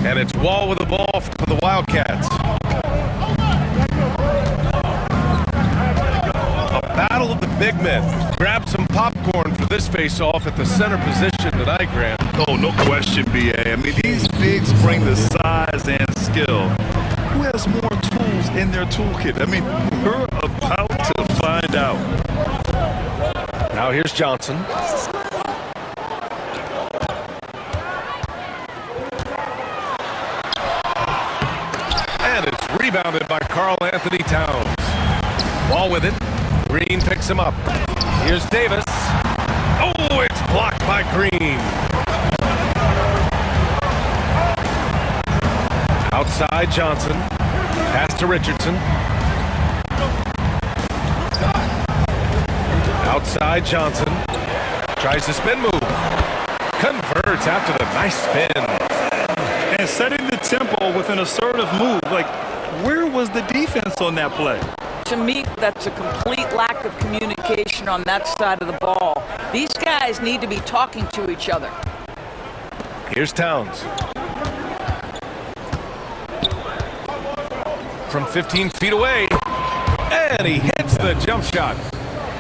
And it's Wall with the ball for the Wildcats. A battle of the big men. Grab some popcorn for this face-off at the center position tonight, Graham. Oh, no question, B.A. I mean, these bigs bring the size and skill. Who has more tools in their toolkit? I mean, we're about to find out. Now here's Johnson. And it's rebounded by Karl Anthony Towns. Wall with it. Green picks him up. Here's Davis. Oh, it's blocked by Green. Outside Johnson. Pass to Richardson. Outside Johnson. Tries to spin move. Converts after the nice spin. And setting the tempo with an assertive move. Like, where was the defense on that play? To me, that's a complete lack of communication on that side of the ball. These guys need to be talking to each other. Here's Towns. From 15 feet away. And he hits the jump shot.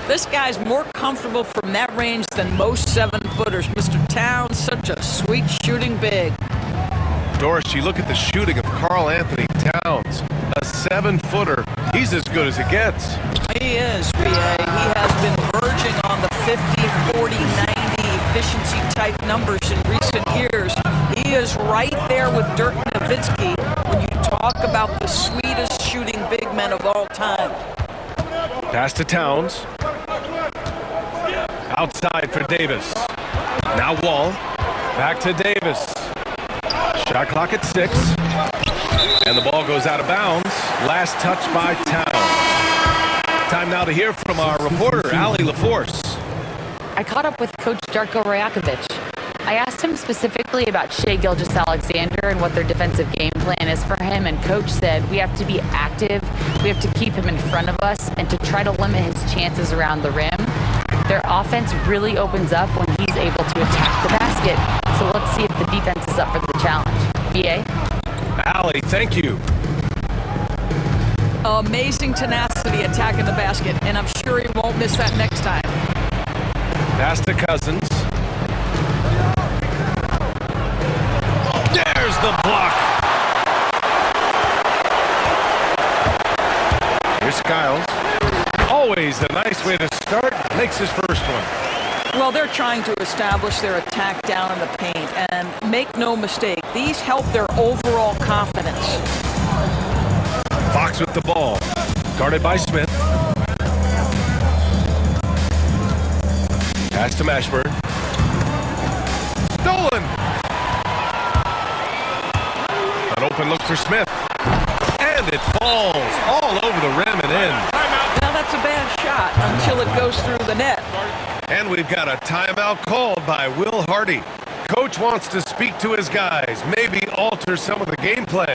This guy's more comfortable from that range than most 7-footers. Mr. Towns, such a sweet shooting big. Doris, you look at the shooting of Karl Anthony Towns. A 7-footer. He's as good as it gets. He is, B.A. He has been verging on the 50, 40, 90 efficiency type numbers in recent years. He is right there with Dirk Nowitzki when you talk about the sweetest shooting big men of all time. Pass to Towns. Outside for Davis. Now Wall. Back to Davis. Shot clock at 6. And the ball goes out of bounds. Last touch by Towns. Time now to hear from our reporter, Allie LaForce. I caught up with Coach Darko Rajakovic. I asked him specifically about Shai Gilgeous-Alexander and what their defensive game plan is for him, and Coach said we have to be active, we have to keep him in front of us, and to try to limit his chances around the rim. Their offense really opens up when he's able to attack the basket, so let's see if the defense is up for the challenge. B.A.? Allie, thank you. Amazing tenacity attacking the basket, and I'm sure he won't miss that next time. Pass to Cousins. There's the block. Here's Skiles. Always a nice way to start. Makes his first one. Well, they're trying to establish their attack down in the paint, and make no mistake, these help their overall confidence. Fox with the ball. Guarded by Smith. Pass to Mashburn. Stolen. An open look for Smith. And it falls all over the rim and in. Now that's a bad shot until it goes through the net. And we've got a timeout called by Will Hardy. Coach wants to speak to his guys, maybe alter some of the game plan.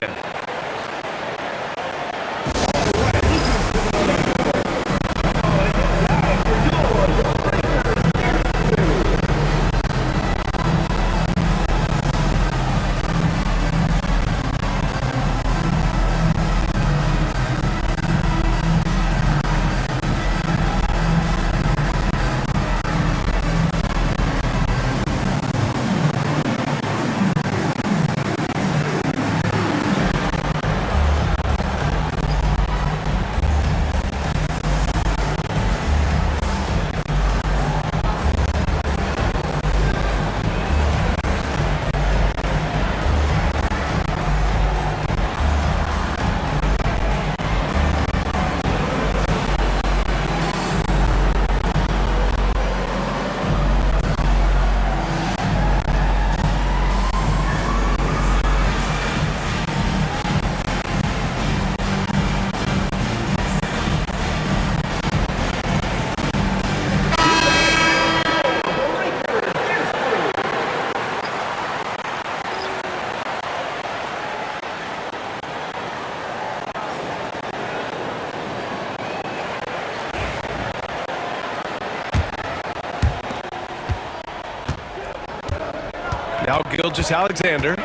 Now Gilgeous-Alexander.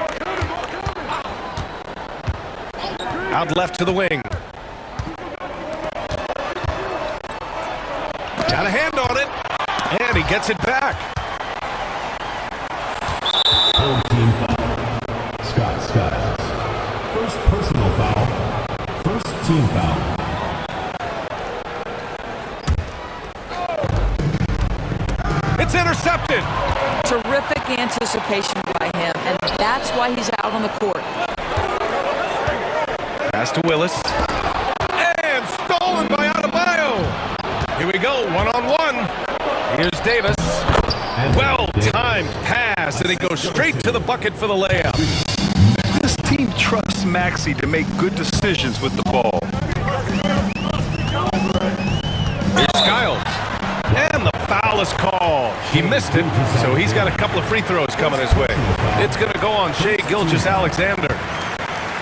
Out left to the wing. Got a hand on it. And he gets it back. Team foul. Scott. First personal foul. First team foul. It's intercepted. Terrific anticipation by him, and that's why he's out on the court. Pass to Willis. And stolen by Adebayo. Here we go, one-on-one. Here's Davis. Well-timed pass, and he goes straight to the bucket for the layup. This team trusts Maxey to make good decisions with the ball. Here's Skiles. And the foul is called. He missed it, so he's got a couple of free throws coming his way. It's going to go on Shai Gilgeous-Alexander.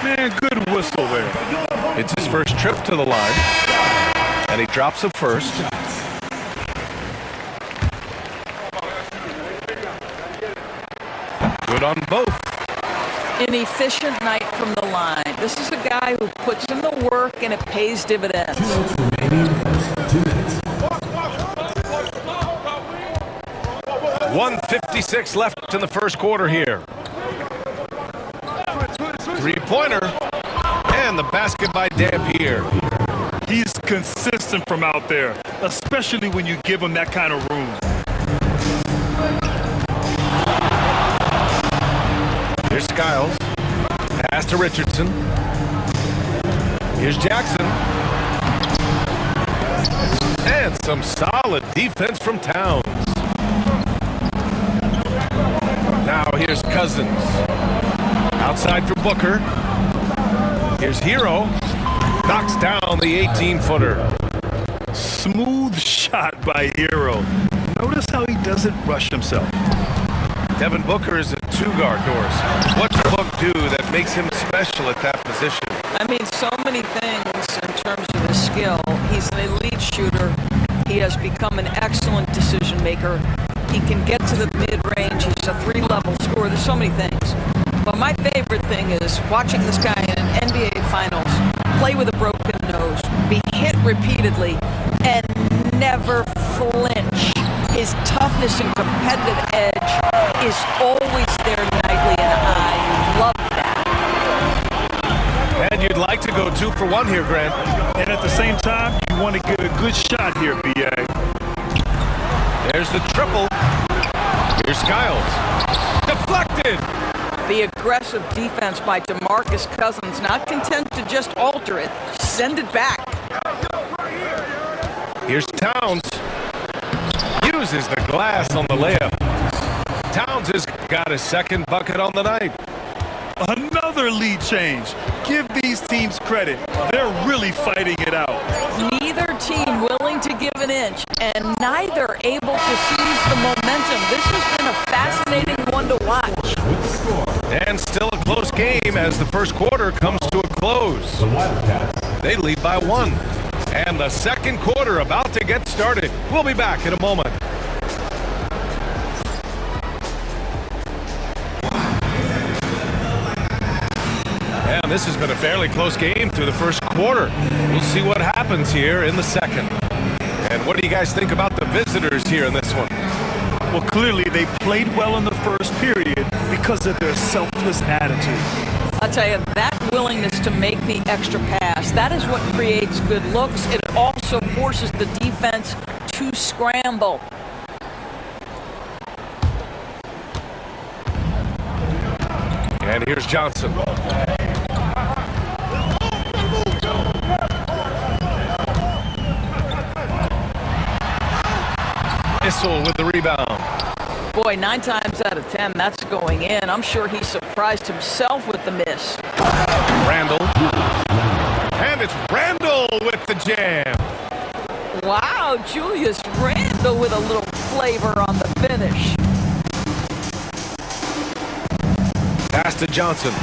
Man, good whistle there. It's his first trip to the line, and he drops it first. Good on both. An efficient night from the line. This is a guy who puts in the work, and it pays dividends. 2 minutes remaining. First 2 minutes. 1:56 left in the first quarter here. Three-pointer, and the basket by Dampier. He's consistent from out there, especially when you give him that kind of room. Here's Skiles. Pass to Richardson. Here's Jackson. And some solid defense from Towns. Now here's Cousins. Outside for Booker. Here's Hero. Knocks down the 18-footer. Smooth shot by Hero. Notice how he doesn't rush himself. Devin Booker is a two-guard, Doris. What's Book do that makes him special at that position? I mean, so many things in terms of his skill. He's an elite shooter. He has become an excellent decision maker. He can get to the mid-range. He's a three-level scorer. There's so many things. But my favorite thing is watching this guy in an NBA Finals play with a broken nose, be hit repeatedly, and never flinch. His toughness and competitive edge is always there nightly, and I love that. And you'd like to go 2 for 1 here, Grant. And at the same time, you want to get a good shot here, B.A. There's the triple. Here's Skiles. Deflected. The aggressive defense by DeMarcus Cousins, not content to just alter it, send it back. Here's Towns. Uses the glass on the layup. Towns has got his second bucket on the night. Another lead change. Give these teams credit. They're really fighting it out. Neither team willing to give an inch, and neither able to seize the momentum. This has been a fascinating one to watch. And still a close game as the first quarter comes to a close. The Wildcats. They lead by 1. And the second quarter about to get started. We'll be back in a moment. And this has been a fairly close game through the first quarter. We'll see what happens here in the second. And what do you guys think about the visitors here in this one? Well, clearly they played well in the first period because of their selfless attitude. I'll tell you, that willingness to make the extra pass, that is what creates good looks. It also forces the defense to scramble. And here's Johnson. Issel with the rebound. Boy, 9 times out of 10, that's going in. I'm sure he surprised himself with the miss. Randall. And it's Randall with the jam. Wow, Julius Randle with a little flavor on the finish. Pass to Johnson.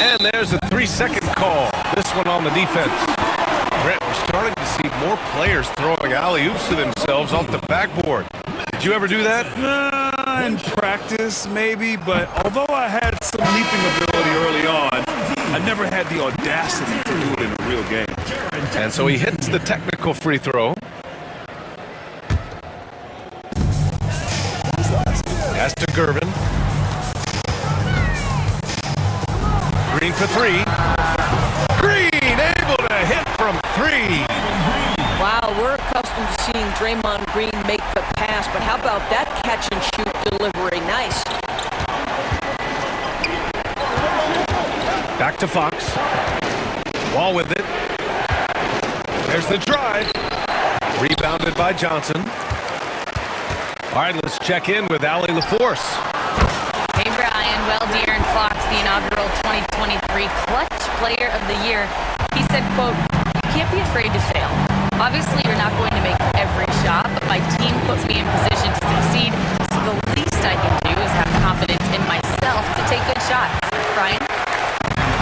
And there's a 3-second call. This one on the defense. Brett, we're starting to see more players throwing alley-oops to themselves off the backboard. Did you ever do that? In practice, maybe, but although I had some leaping ability early on, I never had the audacity to do it in a real game. And so he hits the technical free throw. Pass to Gervin. Green for three. Green able to hit from three. Wow, we're accustomed to seeing Draymond Green make the pass, but how about that catch and shoot delivery? Nice. Back to Fox. Wall with it. There's the drive. Rebounded by Johnson. All right, let's check in with Allie LaForce. Hey, Brian. Well, De'Aaron Fox, the inaugural 2023 Clutch Player of the Year. He said, quote, "You can't be afraid to fail. Obviously, you're not going to make every shot, but my team puts me in position to succeed, so the least I can do is have confidence in myself to take good shots." Brian?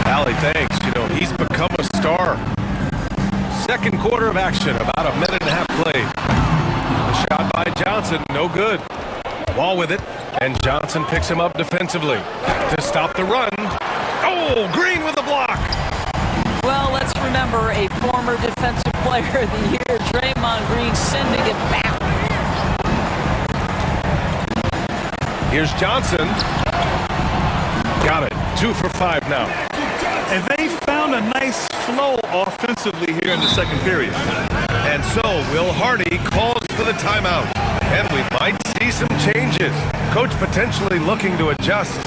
Allie, thanks. You know, he's become a star. Second quarter of action, about a minute and a half played. The shot by Johnson, no good. Wall with it, and Johnson picks him up defensively to stop the run. Oh, Green with the block. Well, let's remember a former defensive player of the year, Draymond Green, sending it back. Here's Johnson. Got it. 2 for 5 now. And they found a nice flow offensively here in the second period. And so Will Hardy calls for the timeout. And we might see some changes. Coach potentially looking to adjust.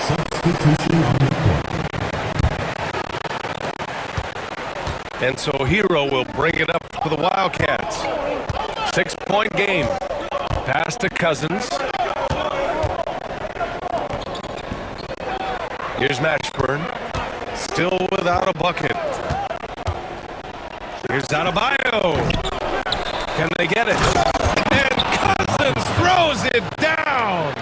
Substitution on the court. And so Hero will bring it up for the Wildcats. 6-point game. Pass to Cousins. Here's Mashburn. Still without a bucket. Here's Adebayo. Can they get it? And Cousins throws it down.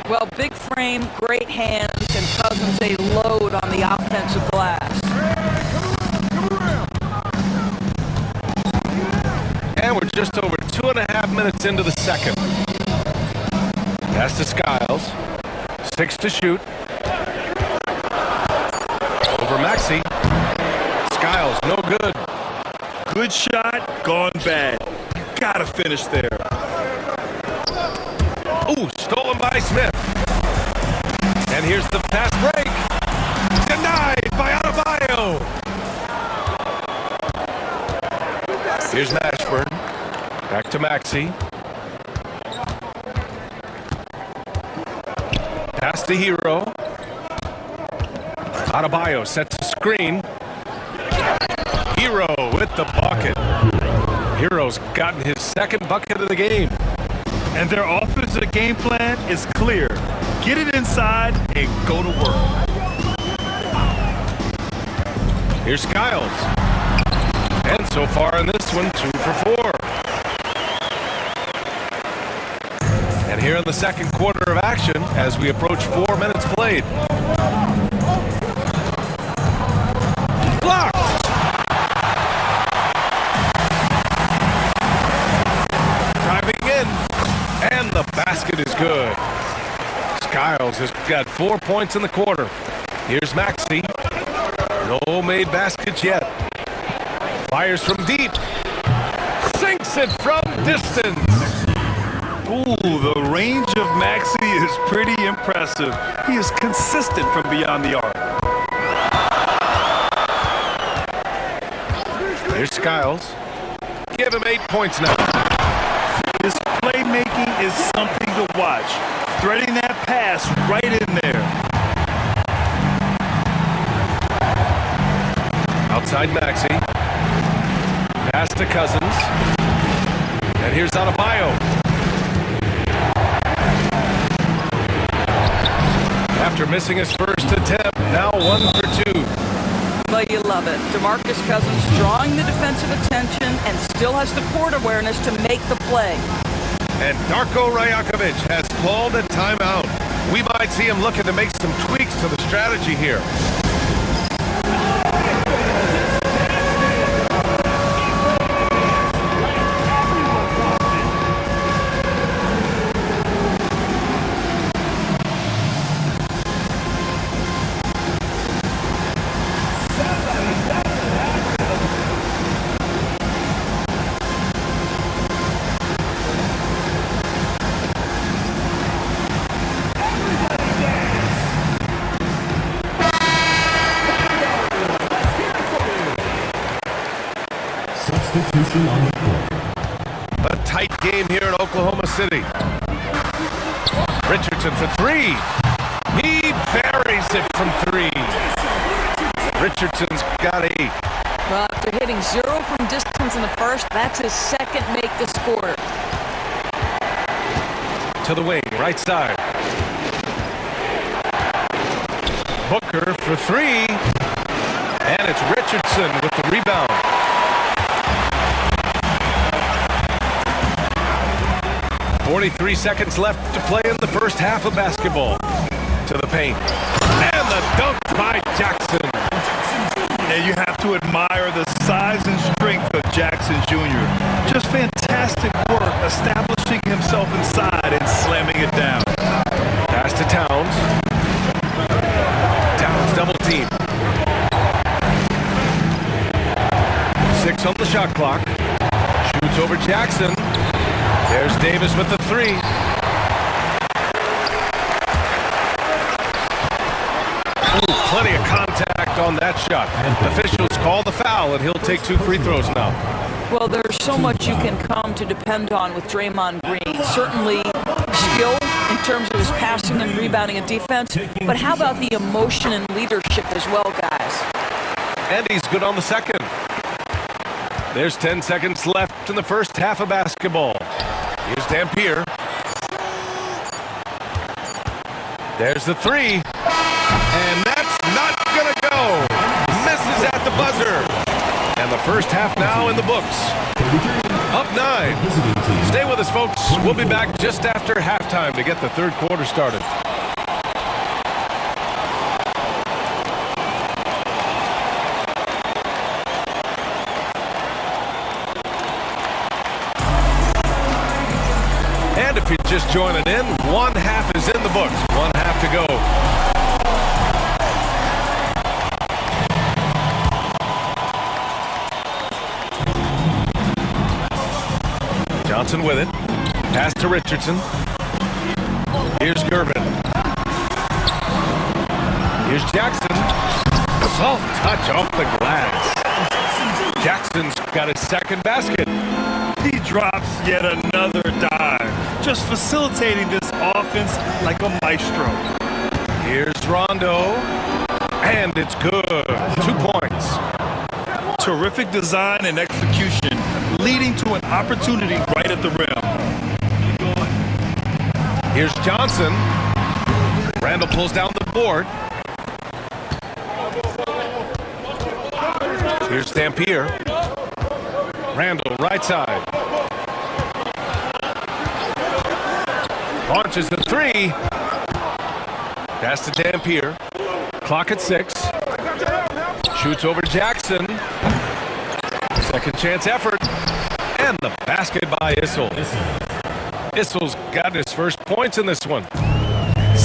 Well, big frame, great hands, and Cousins a load on the offensive glass. And we're just over 2.5 minutes into the second. Pass to Skiles. 6 to shoot. Over Maxey. Skiles, no good. Good shot, gone bad. Gotta finish there. Ooh, stolen by Smith. And here's the fast break. Denied by Adebayo. Here's Mashburn. Back to Maxey. Pass to Hero. Adebayo sets a screen. Hero with the bucket. Hero's gotten his second bucket of the game. And their offensive game plan is clear. Get it inside and go to work. Here's Skiles. And so far in this one, 2 for 4. And here in the second quarter of action, as we approach 4 minutes played. Towns has got 4 points in the quarter. Here's Maxey. No made baskets yet. Fires from deep. Sinks it from distance. Ooh, the range of Maxey is pretty impressive. He is consistent from beyond the arc. Here's Skiles. Give him 8 points now. His playmaking is something to watch. Threading that pass right in there. Outside Maxey. Pass to Cousins. And here's Adebayo. After missing his first attempt, now 1 for 2. But you love it. DeMarcus Cousins drawing the defensive attention and still has the court awareness to make the play. And Darko Rajakovic has called a timeout. We might see him looking to make some tweaks to the strategy here. Substitution on the court. A tight game here in Oklahoma City. Richardson for 3. He buries it from 3. Richardson's got 8. Well, after hitting 0 from distance in the first, that's his second make this quarter. To the wing, right side. Booker for 3. And it's Richardson with the rebound. 43 seconds left to play in the first half of basketball. To the paint. And the dunk by Jackson. And you have to admire the size and strength of Jackson Jr. Just fantastic work establishing himself inside and slamming it down. Pass to Towns. Towns double team. 6 on the shot clock. Shoots over Jackson. There's Davis with the 3. Ooh, plenty of contact on that shot. Officials call the foul, and he'll take 2 free throws now. Well, there's so much you can come to depend on with Draymond Green. Certainly skill in terms of his passing and rebounding and defense, but how about the emotion and leadership as well, guys? And he's good on the second. There's 10 seconds left in the first half of basketball. Here's Dampier. There's the 3. And that's not going to go. Misses at the buzzer. And the first half now in the books. Up 9. Stay with us, folks. We'll be back just after halftime to get the third quarter started. And if you're just joining in, one half is in the books. One half to go. Johnson with it. Pass to Richardson. Here's Gervin. Here's Jackson. Soft touch off the glass. Jackson's got his second basket. He drops yet another dime, just facilitating this offense like a maestro. Here's Rondo, and it's good. 2 points. Terrific design and execution, leading to an opportunity right at the rim. Here's Johnson. Randall pulls down the board. Here's Dampier. Randall, right side. Launches the 3. Pass to Dampier. Clock at 6. Shoots over Jackson. Second chance effort. And the basket by Issel. Issel's got his first points in this one.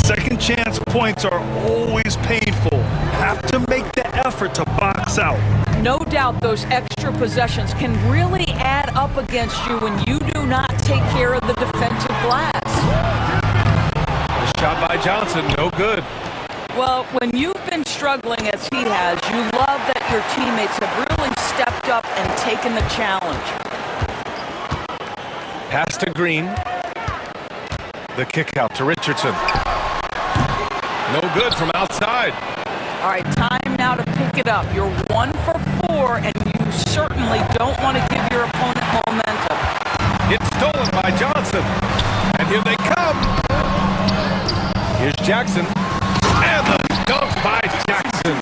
Second chance points are always painful. Have to make the effort to box out. No doubt those extra possessions can really add up against you when you do not take care of the defensive glass. The shot by Johnson, no good. Well, when you've been struggling as he has, you love that your teammates have really stepped up and taken the challenge. Pass to Green. The kick out to Richardson. No good from outside. All right, time now to pick it up. You're 1 for 4, and you certainly don't want to give your opponent momentum. It's stolen by Johnson. And here they come. Here's Jackson. And the dunk by Jackson.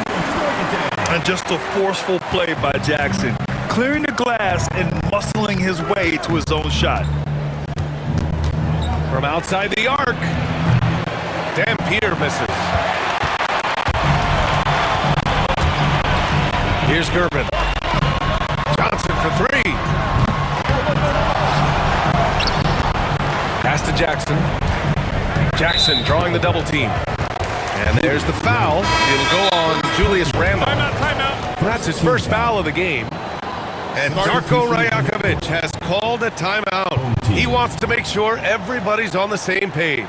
And just a forceful play by Jackson, clearing the glass and muscling his way to his own shot. From outside the arc. Dampier misses. Here's Gervin. Johnson for 3. Pass to Jackson. Jackson drawing the double team. And there's the foul. It'll go on Julius Randle. Timeout. That's his first foul of the game. And Darko Rajakovic has called a timeout. He wants to make sure everybody's on the same page.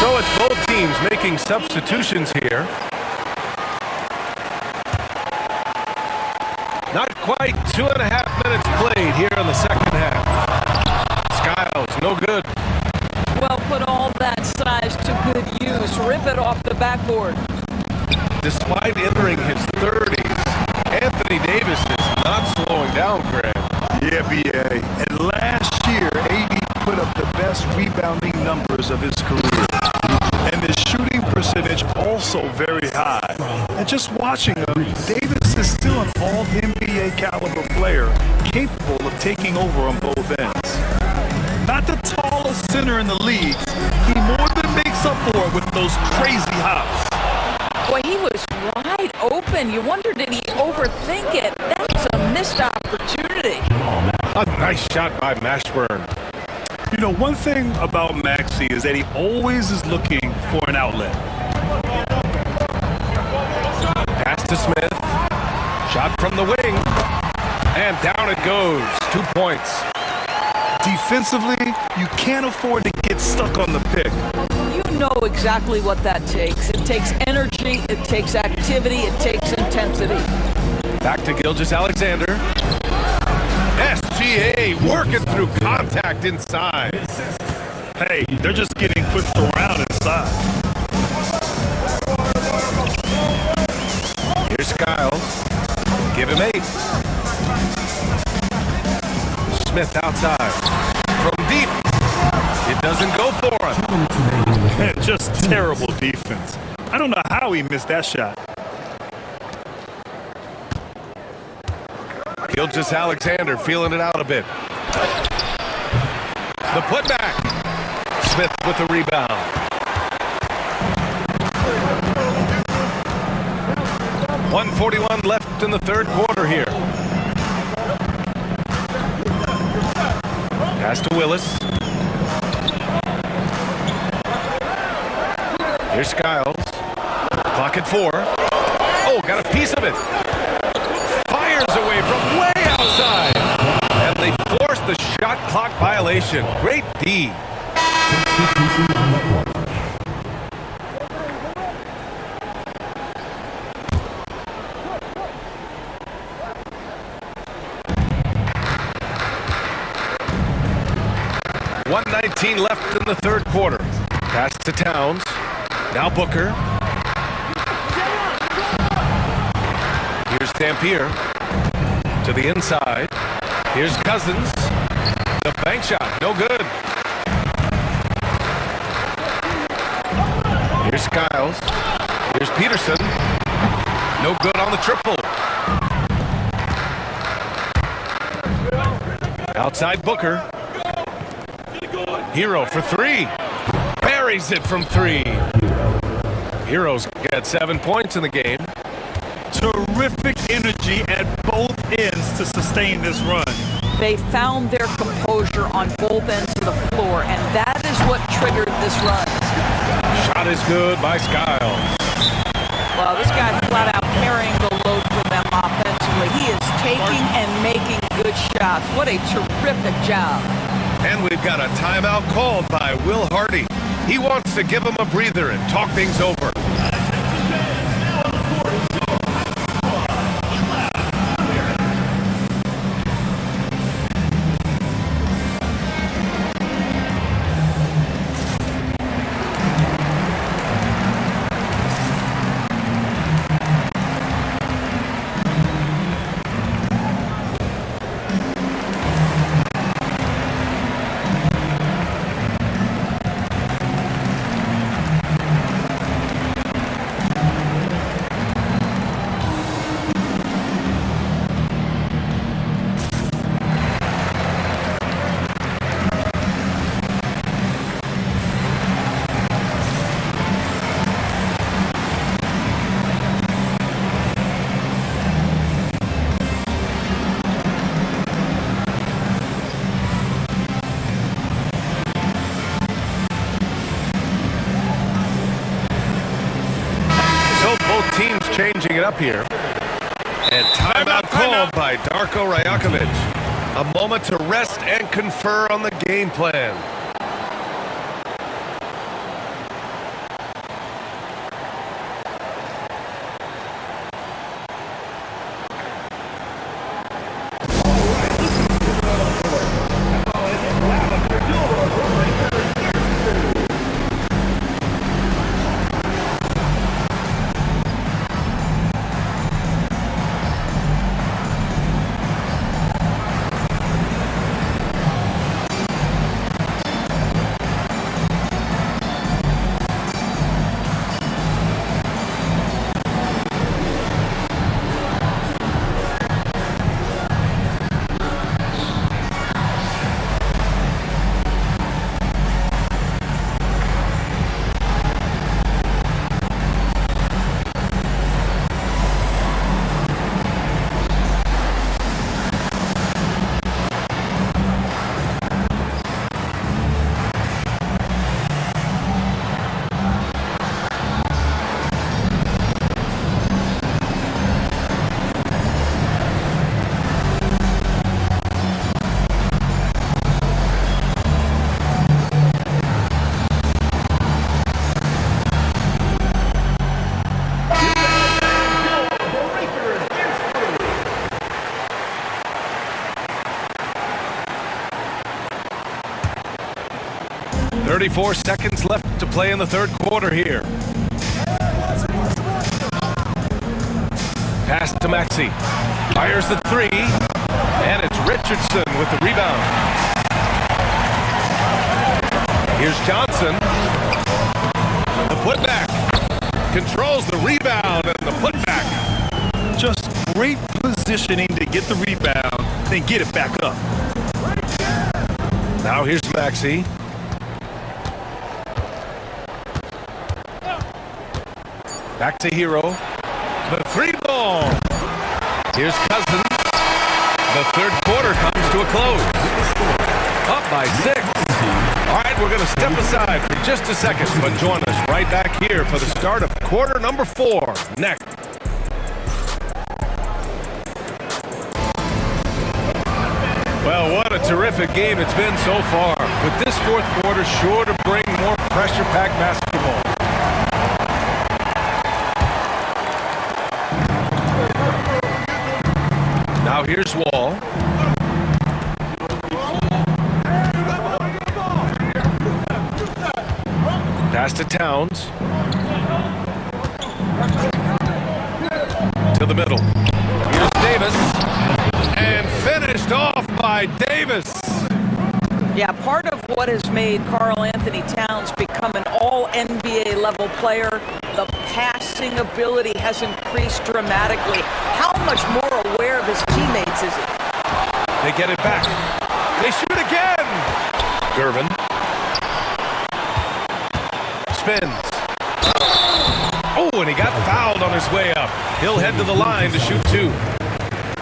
So it's both teams making substitutions here. Not quite 2.5 minutes played here in the second half. Skiles, no good. Well, put all that size to good use. Rip it off the backboard. Despite entering his 30s, Anthony Davis is not slowing down, Grant. Yeah, BA. And last year, AD put up the best rebounding numbers of his career. And his shooting percentage also very high. And just watching him, Davis is still an all-NBA caliber player, capable of taking over on both ends. Not the tallest center in the league, he more than makes up for it with those crazy hops. Boy, he was wide open. You wonder, did he overthink it? That's a missed opportunity. A nice shot by Mashburn. You know, one thing about Maxey is that he always is looking for an outlet. Pass to Smith. Shot from the wing. And down it goes. 2 points. Defensively, you can't afford to get stuck on the pick. You know exactly what that takes. It takes energy, it takes activity, it takes intensity. Back to Gilgeous-Alexander. SGA working through contact inside. Hey, they're just getting pushed around inside. Here's Skiles. Give him 8. Smith outside. From deep. It doesn't go for him. Just terrible defense. I don't know how he missed that shot. Gilgeous-Alexander feeling it out a bit. The putback. Smith with the rebound. .141 left in the third quarter here. Pass to Willis. Here's Skiles. Clock at 4. Oh, got a piece of it. Fires away from way outside. And they force the shot clock violation. Great D. Substitution on the court. 2:18 left in the third quarter. Pass to Towns. Now Booker. Here's Dampier to the inside. Here's Cousins. The bank shot, no good. Here's Skiles. Here's Peterson. No good on the triple. Outside Booker. Hero for three. Buries it from three. Heroes get 7 points in the game. Terrific energy at both ends to sustain this run. They found their composure on both ends of the floor, and that is what triggered this run. Shot is good by Skiles. Well, this guy flat out carrying the load for them offensively. He is taking and making good shots. What a terrific job. And we've got a timeout called by Will Hardy. He wants to give him a breather and talk things over. Teams changing it up here. And timeout called by Darko Rajakovic. A moment to rest and confer on the game plan. .34 seconds left to play in the third quarter here. Pass to Maxey. Fires the three. And it's Richardson with the rebound. Here's Johnson. The putback. Controls the rebound and the putback. Just great positioning to get the rebound, then get it back up. Now here's Maxey. Back to Hero. The three ball. Here's Cousins. The third quarter comes to a close. Up by 6. All right, we're going to step aside for just a second, but join us right back here for the start of quarter number 4 next. Well, what a terrific game it's been so far. With this fourth quarter sure to bring more pressure-packed basketball. Now here's Wall. Pass to Towns. To the middle. Here's Davis. And finished off by Davis. Yeah, part of what has made Karl Anthony Towns become an all-NBA level player, the passing ability has increased dramatically. How much more aware of his teammates is he? They get it back. They shoot again. Gervin. Spins. Oh, and he got fouled on his way up. He'll head to the line to shoot 2.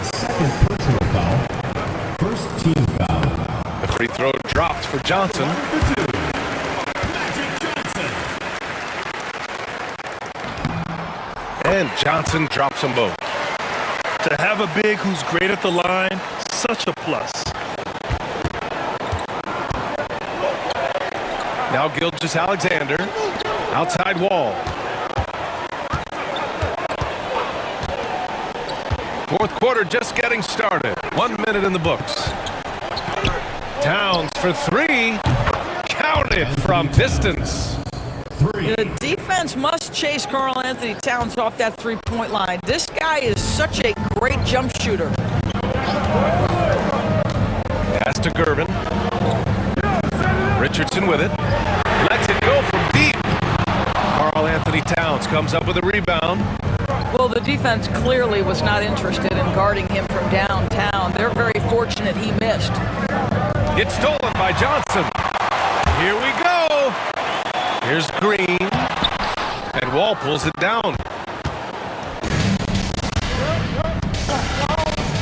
Second personal foul. First team foul. The free throw dropped for Johnson. And Johnson drops them both. To have a big who's great at the line, such a plus. Now Gilgeous-Alexander. Outside wall. Fourth quarter just getting started. 1 minute in the books. Towns for 3. Counted from distance. The defense must chase Karl Anthony Towns off that three-point line. This guy is such a great jump shooter. Pass to Gervin. Richardson with it. Lets it go from deep. Karl Anthony Towns comes up with a rebound. Well, the defense clearly was not interested in guarding him from downtown. They're very fortunate he missed. It's stolen by Johnson. Here we go. Here's Green. And Wall pulls it down.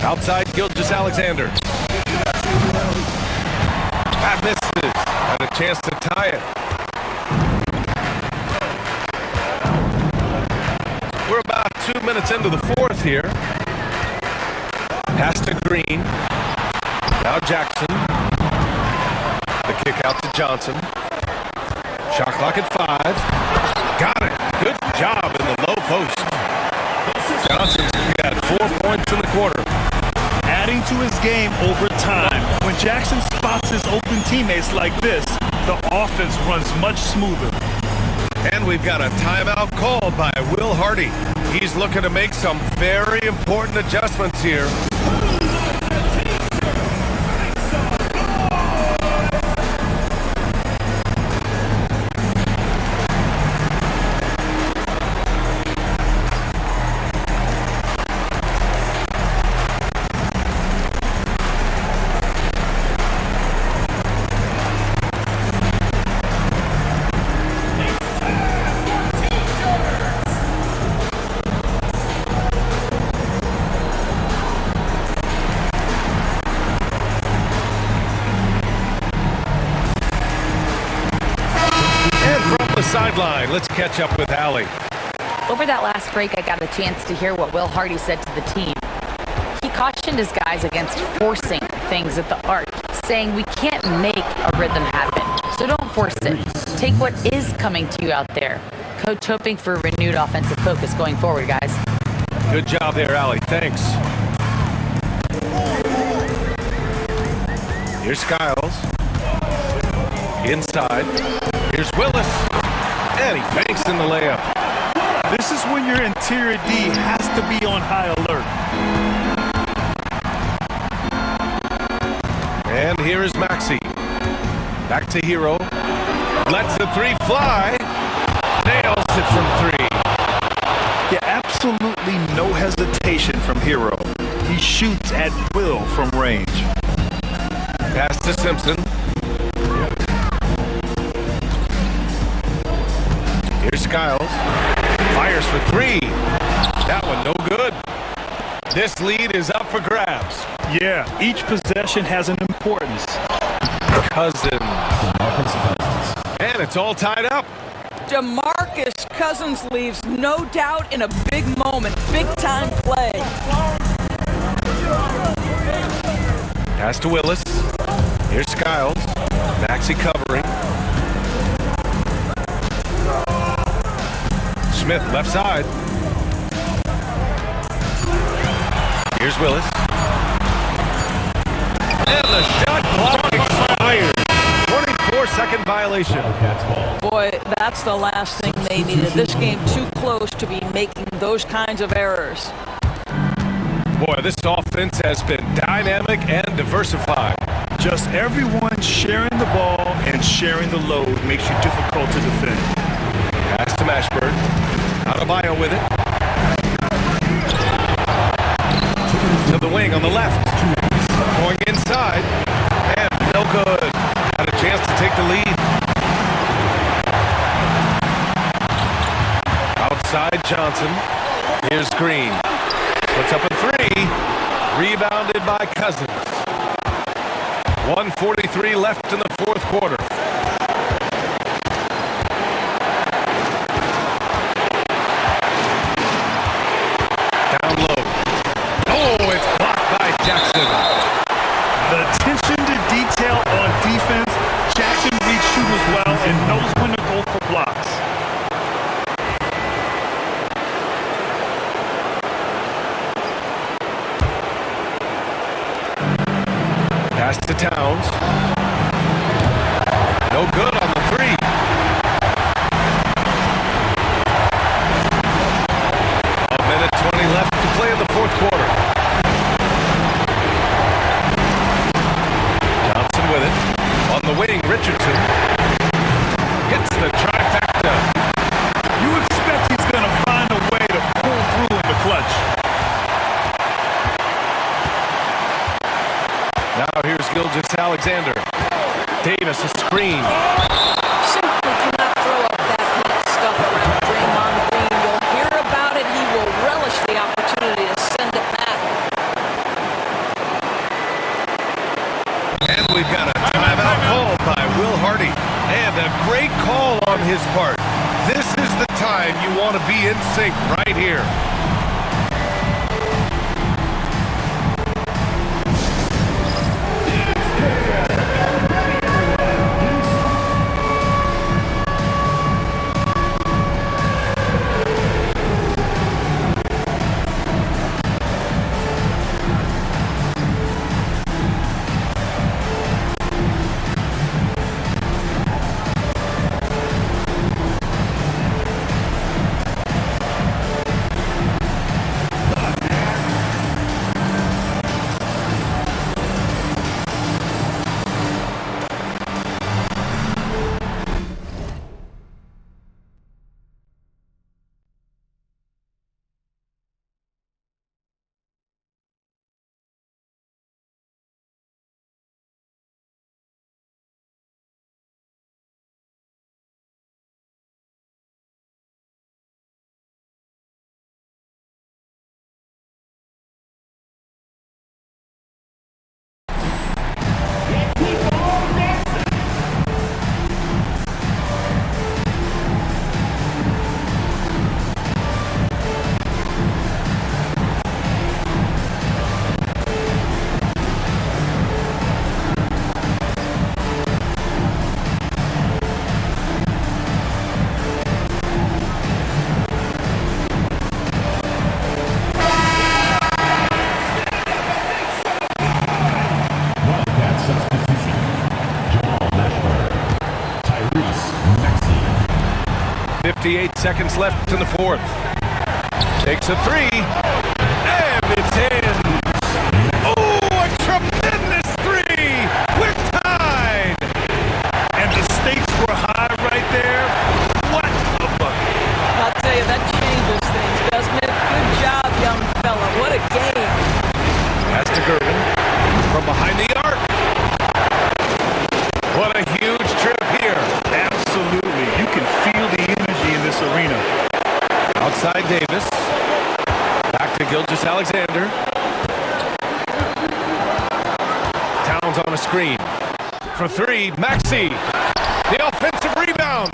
Outside Gilgeous-Alexander. That misses. Had a chance to tie it. We're about 2 minutes into the fourth here. Pass to Green. Now Jackson. The kick out to Johnson. Shot clock at 5. Got it. Good job in the low post. Johnson's got 4 points in the quarter. Adding to his game over time. When Jackson spots his open teammates like this, the offense runs much smoother. And we've got a timeout called by Will Hardy. He's looking to make some very important adjustments here. Sideline. Let's catch up with Allie. Over that last break, I got a chance to hear what Will Hardy said to the team. He cautioned his guys against forcing things at the arc, saying we can't make a rhythm happen, so don't force it. Take what is coming to you out there. Coach hoping for a renewed offensive focus going forward, guys. Good job there, Allie. Thanks. Here's Skiles. Inside. Here's Willis. And he banks in the layup. This is when your interior D has to be on high alert. And here is Maxey. Back to Hero. Lets the 3 fly. Nails it from 3. Yeah, absolutely no hesitation from Hero. He shoots at will from range. Pass to Simpson. Here's Skiles. Fires for 3. That one no good. This lead is up for grabs. Yeah, each possession has an importance. Cousins. And it's all tied up. DeMarcus Cousins leaves no doubt in a big moment, big-time play. Pass to Willis. Here's Skiles. Maxey covering. Smith, left side. Here's Willis. And the shot clock expired. 24 4-second violation. Wildcats ball. Boy, that's the last thing they needed. This game too close to be making those kinds of errors. Boy, this offense has been dynamic and diversified. Just everyone sharing the ball and sharing the load makes you difficult to defend. Pass to Mashburn. Adebayo with it. To the wing on the left. Going inside. And no good. Had a chance to take the lead. Outside Johnson. Here's Green. Puts up a three. Rebounded by Cousins. 1:43 left in the fourth quarter. Down low. Oh, it's blocked by Jackson. The attention to detail on defense. Jackson reads shooters well and knows when to go for blocks. Pass to Towns. No good on the three. A minute 20 left to play in the fourth quarter. Johnson with it. On the wing, Richardson. Hits the trifecta. You expect he's going to find a way to pull through in the clutch. Now here's Gilgeous-Alexander. Davis, a screen. Simply cannot throw up that neat stuff around Draymond Green. You'll hear about it. He will relish the opportunity to send it back. And we've got a timeout called by Will Hardy. And a great call on his part. This is the time you want to be in sync right here. Wildcat substitution. Jamal Mashburn. Tyrese Maxey. 58 seconds left in the fourth. Takes a three. And it's in. Oh, a tremendous three. We're tied. And the stakes were high right there. What a bucket. I'll tell you, that changes things, doesn't it? Good job, young fella. What a game. Pass to Gervin from behind the arc. What a huge trip here. Absolutely. You can feel the energy in this arena. Outside Davis. Back to Gilgeous-Alexander. Towns on a screen. For three, Maxey. The offensive rebound.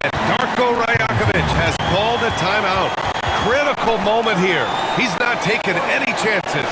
And Darko Rajakovic has called a timeout. Critical moment here. He's not taking any chances.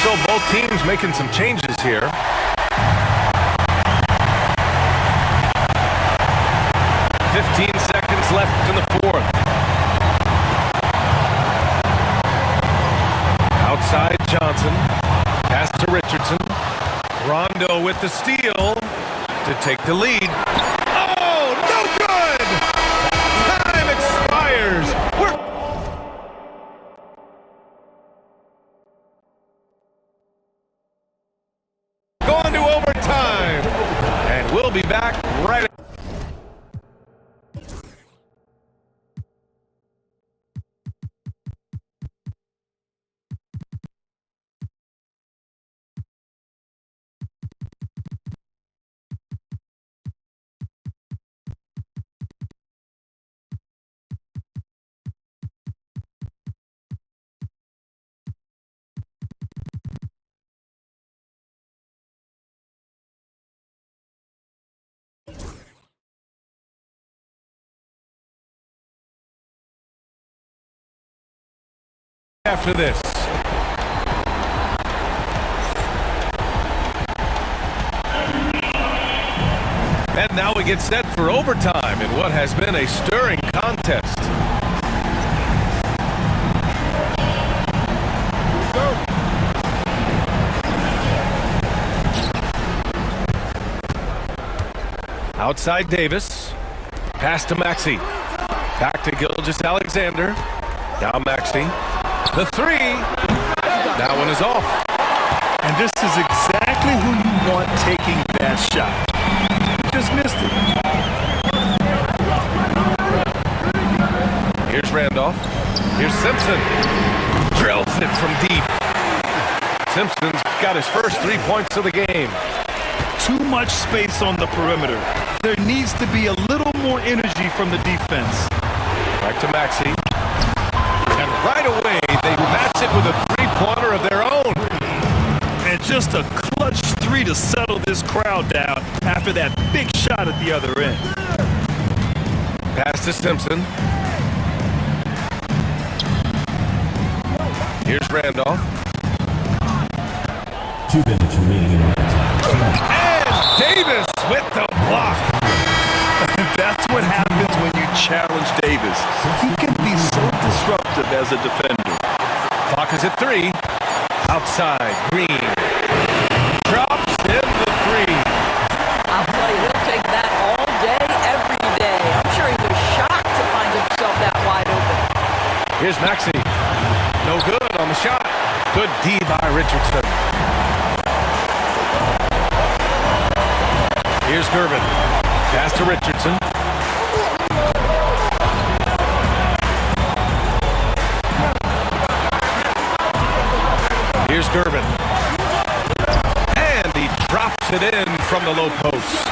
So both teams making some changes here. Seconds left in the fourth. Outside Johnson. Pass to Richardson. Rondo with the steal to take the lead. Oh, no good! Time expires. We're going to overtime. And we'll be back right after this. And now we get set for overtime in what has been a stirring contest. Outside Davis. Pass to Maxey. Back to Gilgeous-Alexander. Now Maxey. The three. That one is off. And this is exactly who you want taking that shot. Just missed it. Here's Randolph. Here's Simpson. Drills it from deep. Simpson's got his first 3 points of the game. Too much space on the perimeter. There needs to be a little more energy from the defense. Back to Maxey. And right away, they match it with a three-pointer of their own. And just a clutch three to settle this crowd down after that big shot at the other end. Pass to Simpson. Here's Randolph. 2 minutes remaining in overtime. And Davis with the block. That's what happens when you challenge Davis. He can be so disruptive as a defender. Clock is at 3. Outside, Green. Drops in the 3. I'll tell you, he'll take that all day, every day. I'm sure he was shocked to find himself that wide open. Here's Maxey. No good on the shot. Good D by Richardson. Here's Gervin. Pass to Richardson. Here's Gervin. And he drops it in from the low post.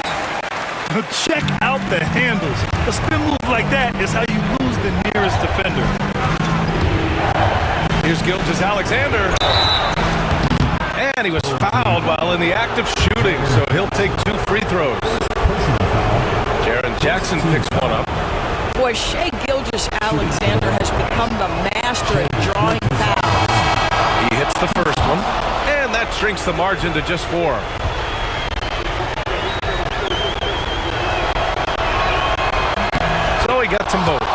Now check out the handles. A spin move like that is how you lose the nearest defender. Here's Gilgeous-Alexander. And he was fouled while in the act of shooting, so he'll take 2 free throws. Jaren Jackson picks one up. Boy, Shai Gilgeous-Alexander has become the master at drawing fouls. He hits the first one, and that shrinks the margin to just 4. So he gets them both.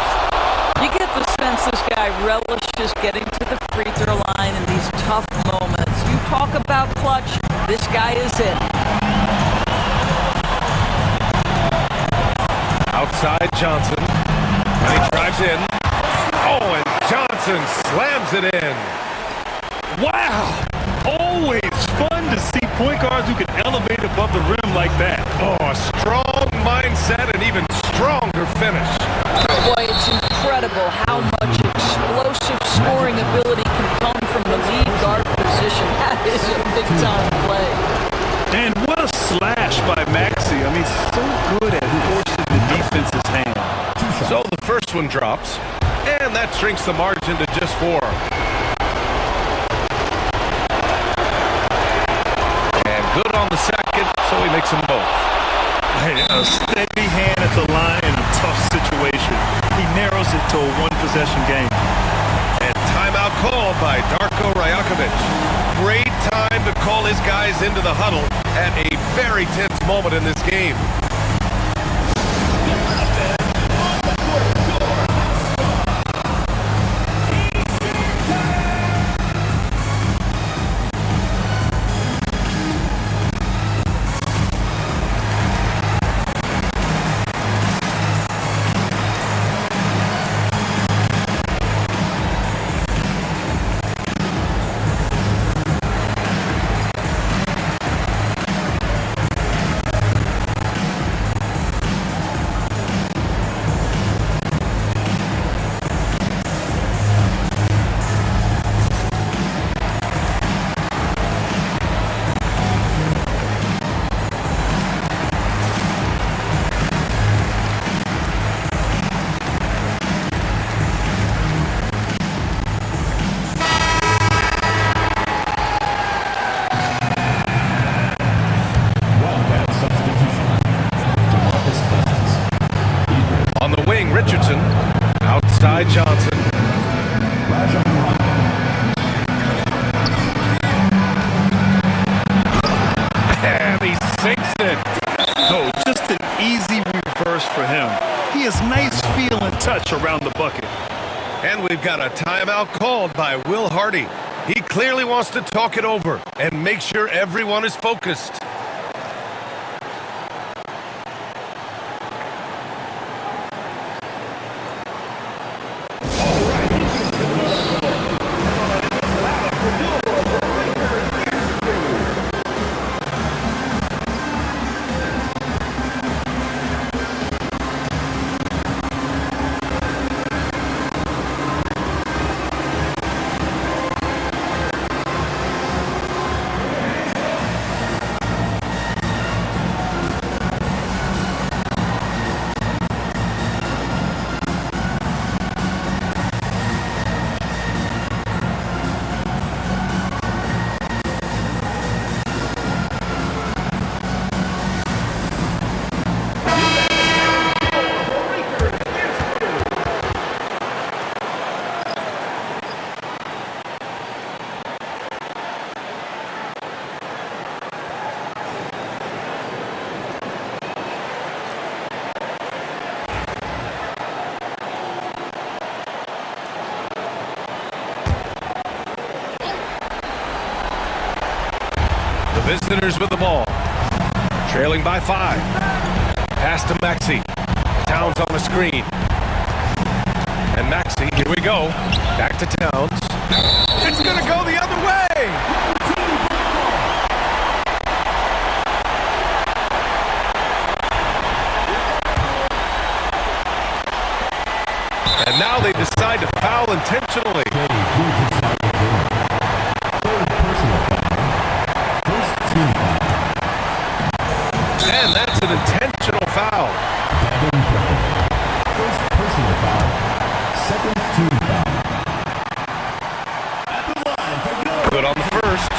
You get the sense this guy relishes getting to the free throw line in these tough moments. You talk about clutch, this guy is it. Outside Johnson, and he drives in. Oh, and Johnson slams it in. Wow! Always fun to see point guards who can elevate above the rim like that. Oh, a strong mindset and even stronger finish. Boy, it's incredible how much explosive scoring ability can come from the lead guard position. That is a big-time play. And what a slash by Maxey. I mean, so good at forcing the defense's hand. So the first one drops, and that shrinks the margin to just 4. And good on the second, so he makes them both. Hey, a steady hand at the line in a tough situation. He narrows it to a one-possession game. And timeout called by Darko Rajakovic. Great time to call his guys into the huddle at a very tense moment in this game. Richardson, outside Johnson. And he sinks it. No, just an easy reverse for him. He has nice feel and touch around the bucket. And we've got a timeout called by Will Hardy. He clearly wants to talk it over and make sure everyone is focused. Visitors with the ball, trailing by 5. Pass to Maxey. Towns on the screen. And Maxey, here we go. Back to Towns. It's going to go the other way. And now they decide to foul intentionally. And that's an intentional foul. First personal foul. Second team foul. Good on the first.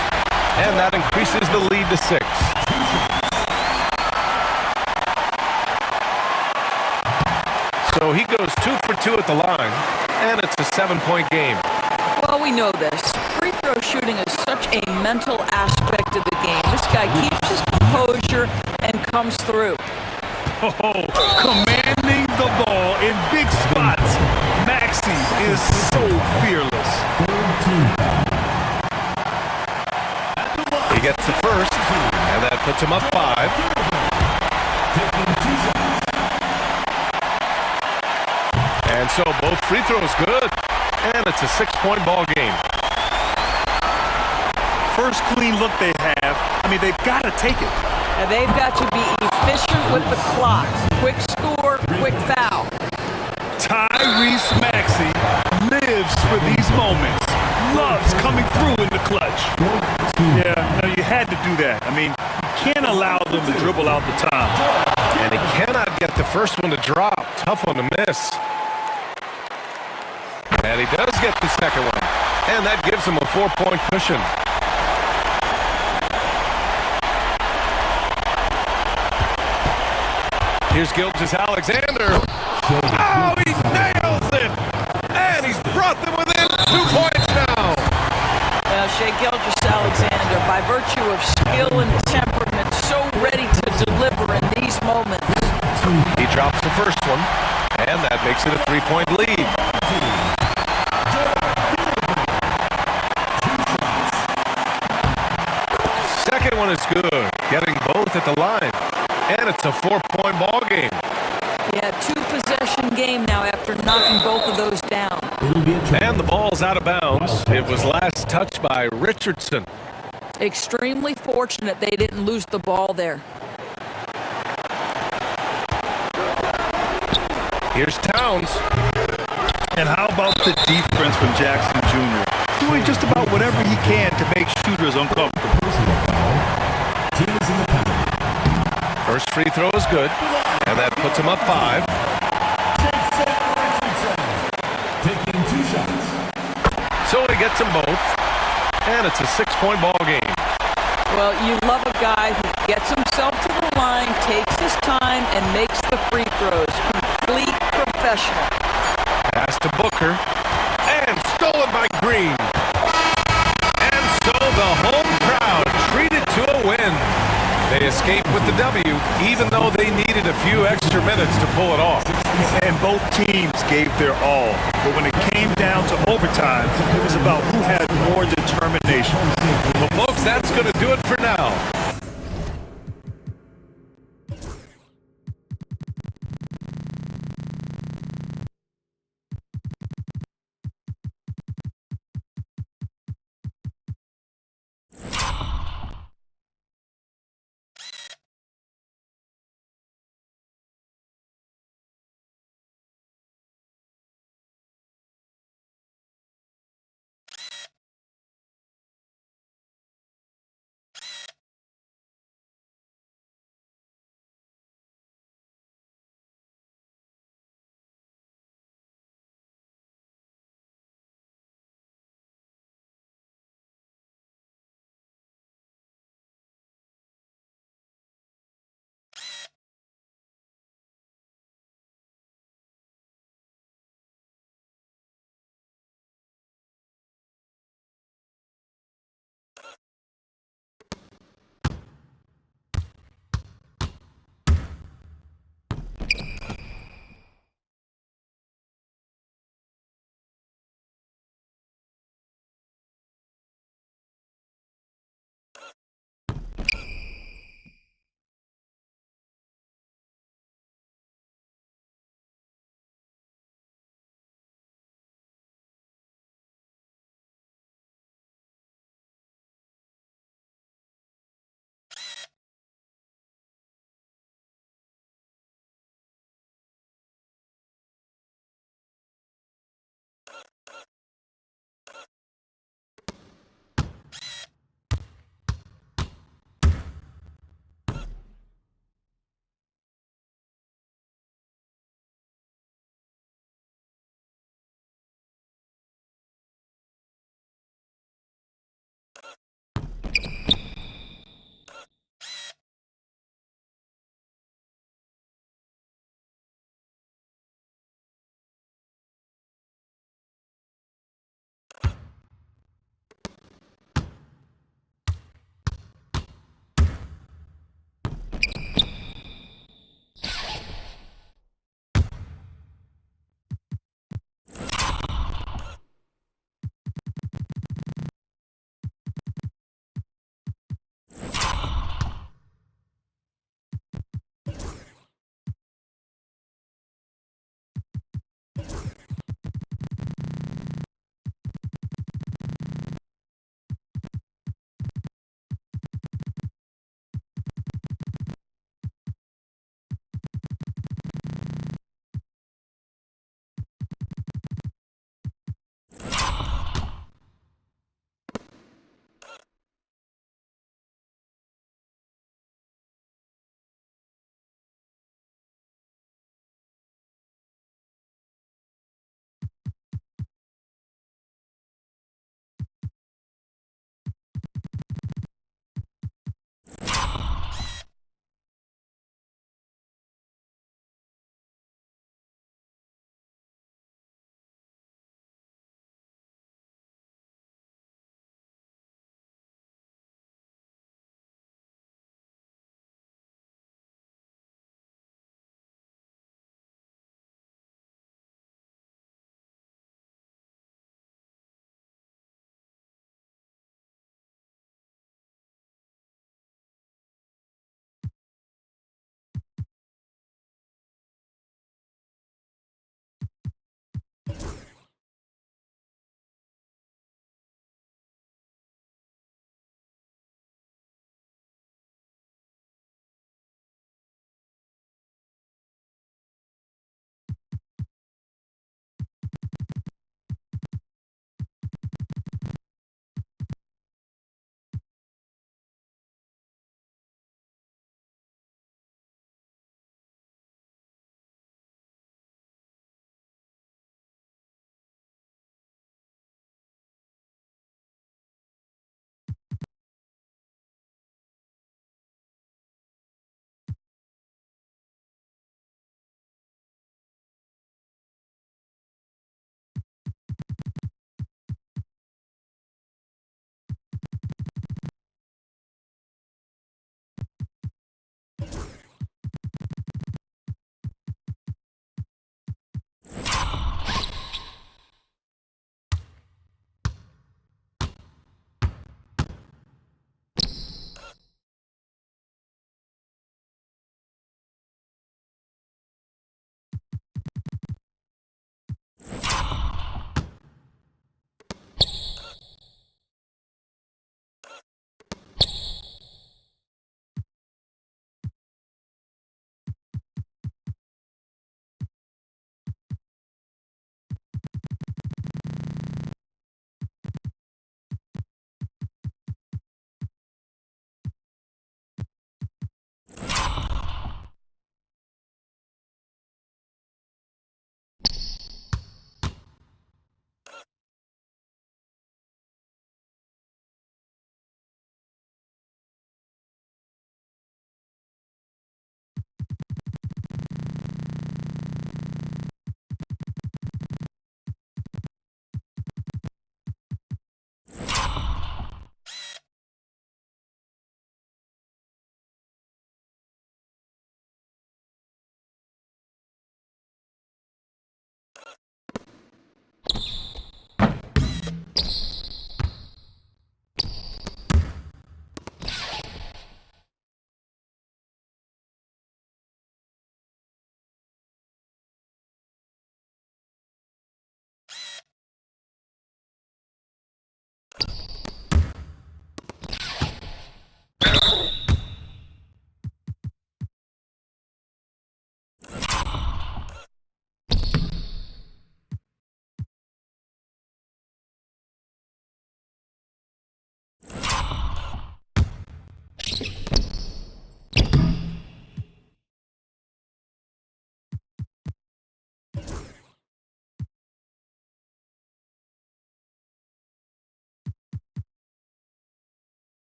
And that increases the lead to 6. So he goes 2 for 2 at the line. And it's a 7-point game. Well, we know this. Free throw shooting is such a mental aspect of the game. This guy keeps his composure and comes through. Oh, commanding the ball in big spots. Maxey is so fearless. He gets the first, and that puts him up 5. And so both free throws good, and it's a 6-point ball game. First clean look they have. I mean, they've got to take it. And they've got to be efficient with the clock. Quick score, quick foul. Tyrese Maxey lives for these moments. Loves coming through in the clutch. Yeah, no, you had to do that. I mean, you can't allow them to dribble out the time. And he cannot get the first one to drop. Tough one to miss. And he does get the second one. And that gives him a 4-point cushion. Here's Gilgeous-Alexander. Oh, he nails it! And he's brought them within 2 points now. Shai Gilgeous-Alexander, by virtue of skill and temperament, so ready to deliver in these moments. He drops the first one, and that makes it a 3-point lead. Second one is good, getting both at the line, and it's a 4-point ball game. Yeah, 2-possession game now after knocking both of those down. And the ball's out of bounds. It was last touched by Richardson. Extremely fortunate they didn't lose the ball there. Here's Towns. And how about the defense from Jackson Jr.? Doing just about whatever he can to make shooters uncomfortable. First free throw is good, and that puts him up 5. Taking 2 shots. So he gets them both, and it's a 6-point ball game. Well, you love a guy who gets himself to the line, takes his time, and makes the free throws. Complete professional. Pass to Booker, and stolen by Green. And so the home crowd treated to a win. They escaped with the W, even though they needed a few extra minutes to pull it off. And both teams gave their all. But when it came down to overtime, it was about who had more determination. Well, folks, that's going to do it for now.